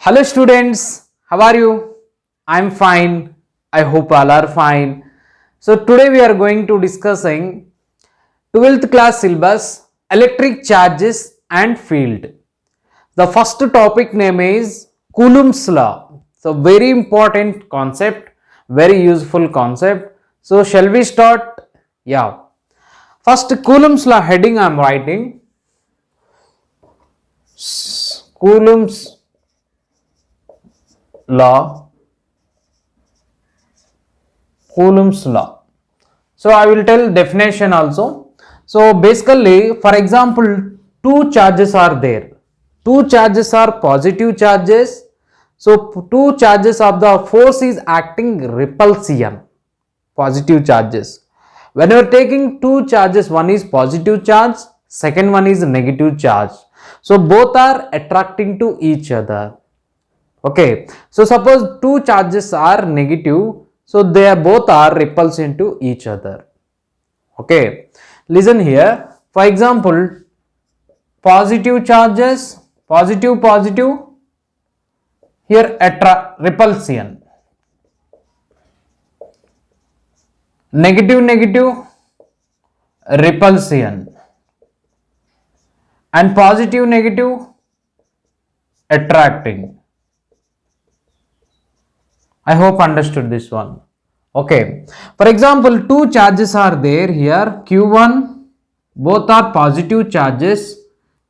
Hello students, how are you? I'm fine. I hope all are fine. So today we are going to discussing 12th class syllabus electric charges and field. The first topic name is Coulomb's law. So very important concept, very useful concept. So shall we start? Yeah. First Coulomb's law heading I am writing. Coulomb's law. Coulomb's law. So I will tell definition also. So basically, for example, two charges are there. Two charges are positive charges. So two charges of the force is acting repulsion. Positive charges. When you are taking two charges, one is positive charge, second one is negative charge. So both are attracting to each other. Okay. So suppose two charges are negative. So they are both are repulsion to each other. Okay, listen here. For example, positive charges, positive, here repulsion. Negative, repulsion. And positive, attracting. I hope understood this one. Okay. For example, two charges are there here. Q1, both are positive charges.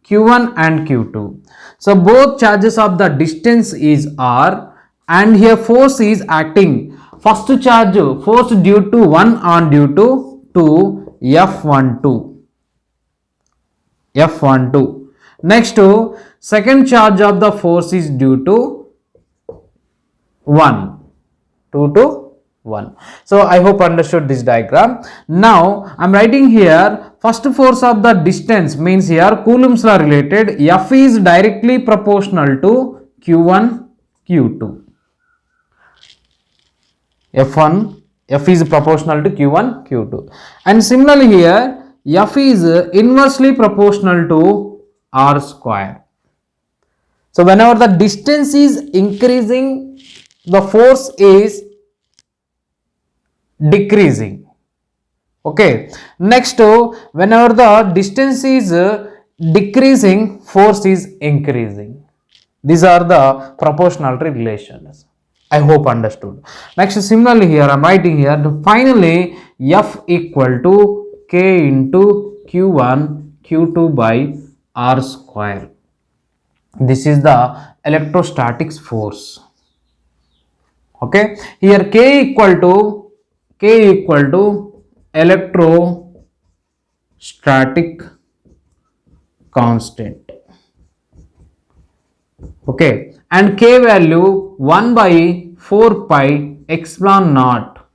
Q1 and Q2. So both charges of the distance is R and here force is acting. First charge force due to 1 on due to 2 F12. F12. Next second charge of the force is due to 1. 2 to 1. So I hope understood this diagram. Now I am writing here first force of the distance means here Coulomb's law related F is directly proportional to Q1 Q2. F is proportional to Q1 Q2 and similarly here F is inversely proportional to R square. So whenever the distance is increasing, the force is decreasing. Okay. Next, whenever the distance is decreasing, force is increasing. These are the proportionality relations. I hope understood. Next, similarly here I am writing here finally F equal to K into Q1 Q2 by R square. This is the electrostatics force. Okay, here K equal to electrostatic constant. Okay, and K value 1 by 4 pi epsilon naught.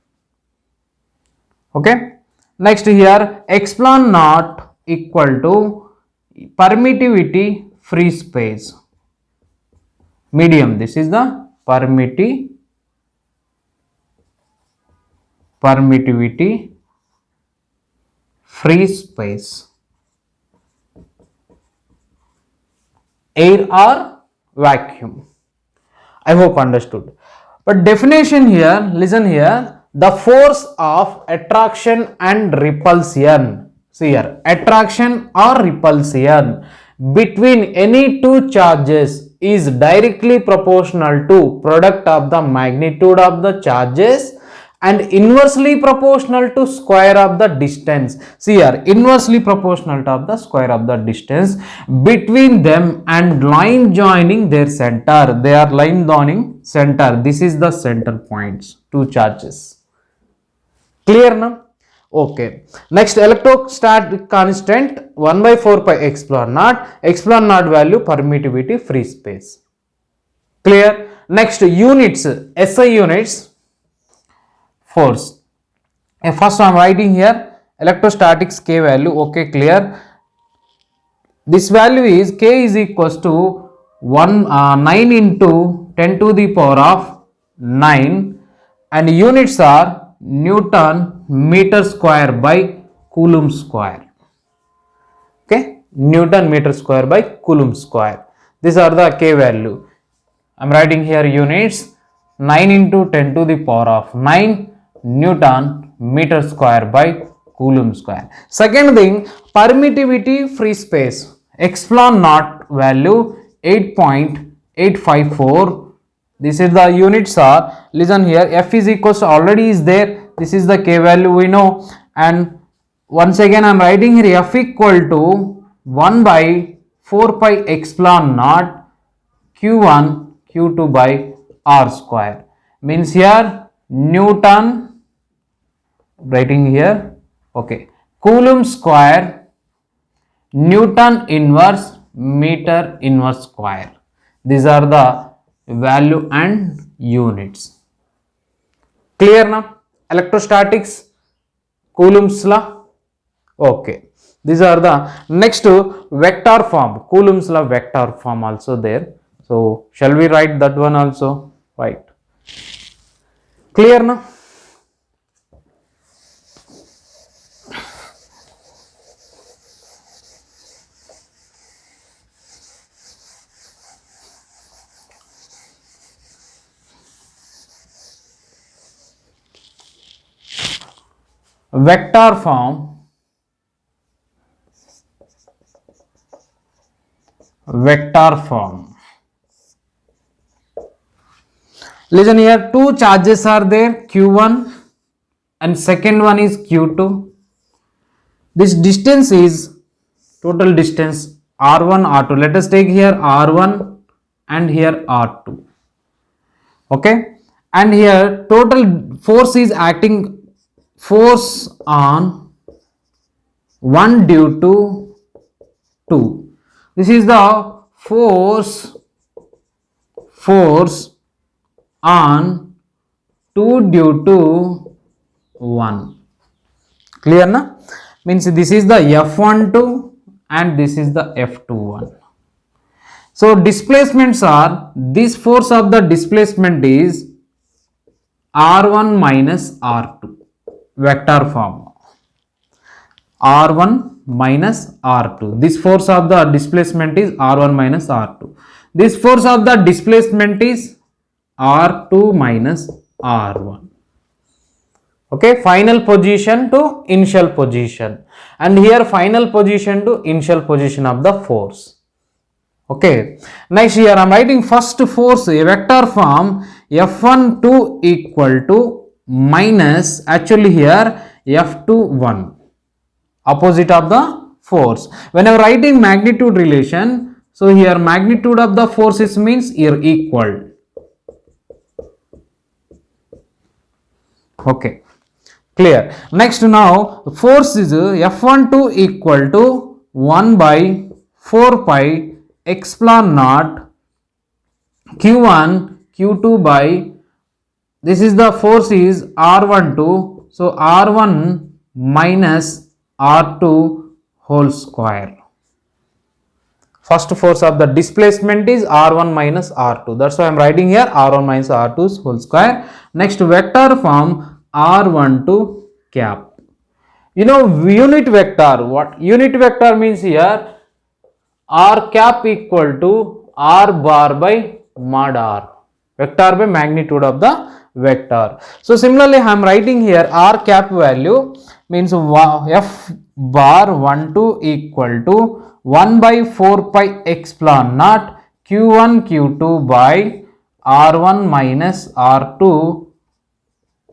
Okay, next here epsilon naught equal to permittivity free space medium. This is the permittivity free space, air or vacuum. I hope understood. But definition here, listen here, the force of attraction and repulsion. See here, attraction or repulsion between any two charges is directly proportional to product of the magnitude of the charges and inversely proportional to square of the distance. See here, inversely proportional to the square of the distance between them and line joining their center. They are line joining center. This is the center points, two charges. Clear now? Okay. Next, electrostatic constant 1 by 4 pi epsilon naught value permittivity free space. Clear? Next, units, SI units. Force. First I am writing here electrostatics K value. Okay, clear. This value is K is equals to 9 into 10 to the power of 9 and units are Newton meter square by Coulomb square. Okay, Newton meter square by Coulomb square. These are the K value. I'm writing here units 9 into 10 to the power of 9 Newton meter square by Coulomb square. Second thing, permittivity free space, epsilon naught value 8.854. This is the units are, listen here, F is equals to already is there, this is the K value we know, and once again I am writing here F equal to 1 by 4 pi epsilon naught Q1 Q2 by R square, means here Newton, writing here, okay, Coulomb square Newton inverse meter inverse square. These are the value and units. Clear now? Electrostatics, Coulomb's law. Okay, these are the next vector form, Coulomb's law vector form also there. So shall we write that one also? Right. Clear now? Vector form, vector form. Listen here, two charges are there, Q1 and second one is Q2. This distance is total distance R1 R2. Let us take here R1 and here R2. Okay, and here total force is acting, force on 1 due to 2. This is the force on 2 due to 1. Clear na? Means this is the F12 and this is the F21. So displacements are, this force of the displacement is R1 minus R2, vector form, R1 minus R2. This force of the displacement is R1 minus R2. This force of the displacement is R2 minus R1. Okay, final position to initial position, and here final position to initial position of the force. Okay, next here I am writing first force, a vector form F12 equal to minus, actually here F21, opposite of the force. When I am writing magnitude relation, so here magnitude of the forces means here equal. Okay, clear. Next now force is F12 equal to 1 by 4 pi epsilon naught Q1 Q2 by, this is the force is R12, so R1 minus R2 whole square. First force of the displacement is R1 minus R2. That's why I am writing here R1 minus R2's whole square. Next vector form R12 cap. You know unit vector, what unit vector means here, R cap equal to R bar by mod R, vector by magnitude of the vector. So similarly I am writing here R cap value means F bar 12 equal to 1 by 4 pi epsilon naught Q1 Q2 by R1 minus R2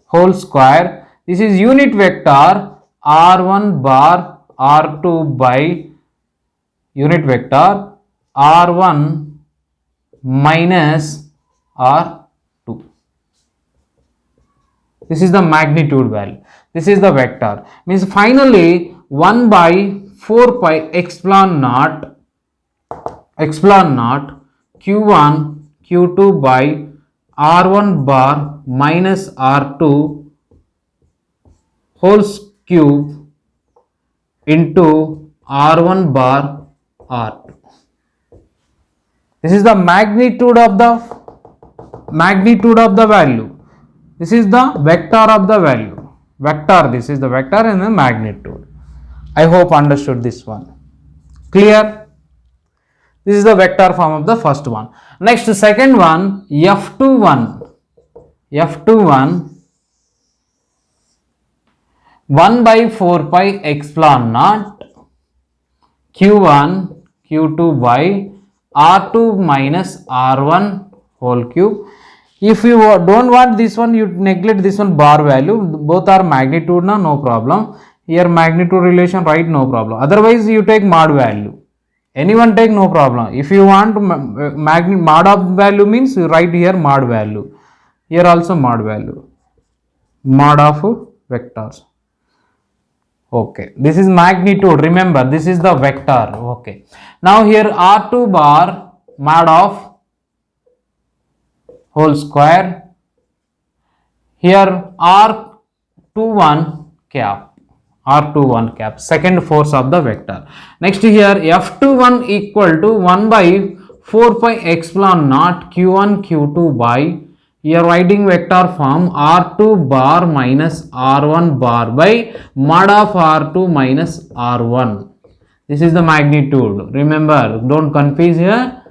whole square. This is unit vector R1 bar R2 by unit vector R1 minus R2. This is the magnitude value. This is the vector. Means finally 1 by 4 pi epsilon naught Q1 Q2 by R1 bar minus R2 whole cube into R1 bar R2. This is the magnitude of the value. This is the vector of the value. Vector, this is the vector and the magnitude. I hope understood this one. Clear? This is the vector form of the first one. Next, second one, F21. F21 1 by 4 pi epsilon naught Q1 Q2 by R2 minus R1 whole cube. If you don't want this one, you neglect this one bar value. Both are magnitude, no problem. Here magnitude relation, right, no problem. Otherwise you take mod value. Anyone take, no problem. If you want mod of value means you write here mod value. Here also mod value. Mod of vectors. Okay, this is magnitude. Remember, this is the vector. Okay, now here R2 bar mod of whole square. Here R21 cap. R21 cap, second force of the vector. Next here F21 equal to 1 by 4 pi epsilon naught Q1 Q2 by, here writing vector form R2 bar minus R1 bar by mod of R2 minus R1. This is the magnitude. Remember, don't confuse here.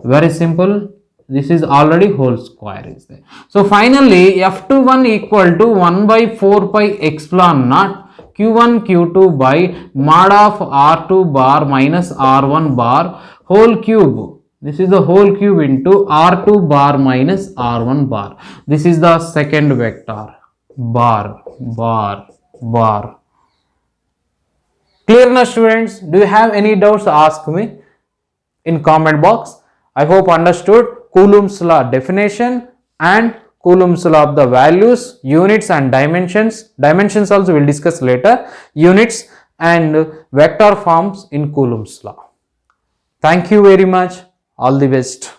Very simple. This is already whole square is there. So finally F21 equal to 1 by 4 pi epsilon naught Q1 Q2 by mod of R2 bar minus R1 bar whole cube. This is the whole cube into R2 bar minus R1 bar. This is the second vector. Bar, bar, bar. Clear now students? Do you have any doubts? Ask me in comment box. I hope understood Coulomb's law definition and Coulomb's law of the values, units and dimensions. Dimensions also we'll discuss later. Units and vector forms in Coulomb's law. Thank you very much. All the best.